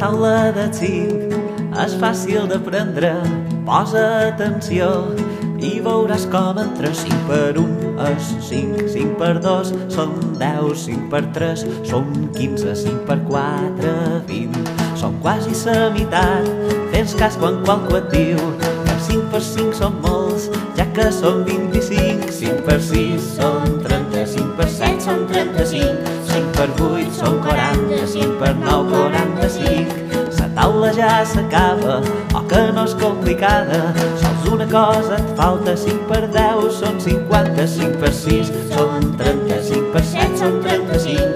taula de 5 és fàcil d'aprendre, posa atenció i veuràs com entre 5 per 1 és 5, 5 per 2 són 10, 5 per 3 són 15, 5 per 4, 20. Són quasi la meitat, tens cas quan qualcú et diu que 5 per 5 són molts, ja que són 25. 5 per 6 són 30, 5 per 7 són 35, 5 per 8 són 40, 5 per 9 45. La taula ja s'acaba, oh que no és complicada, sols una cosa et falta. 5 per 10 són 50, 5 per 6 són 30, 5 per 7 són 35,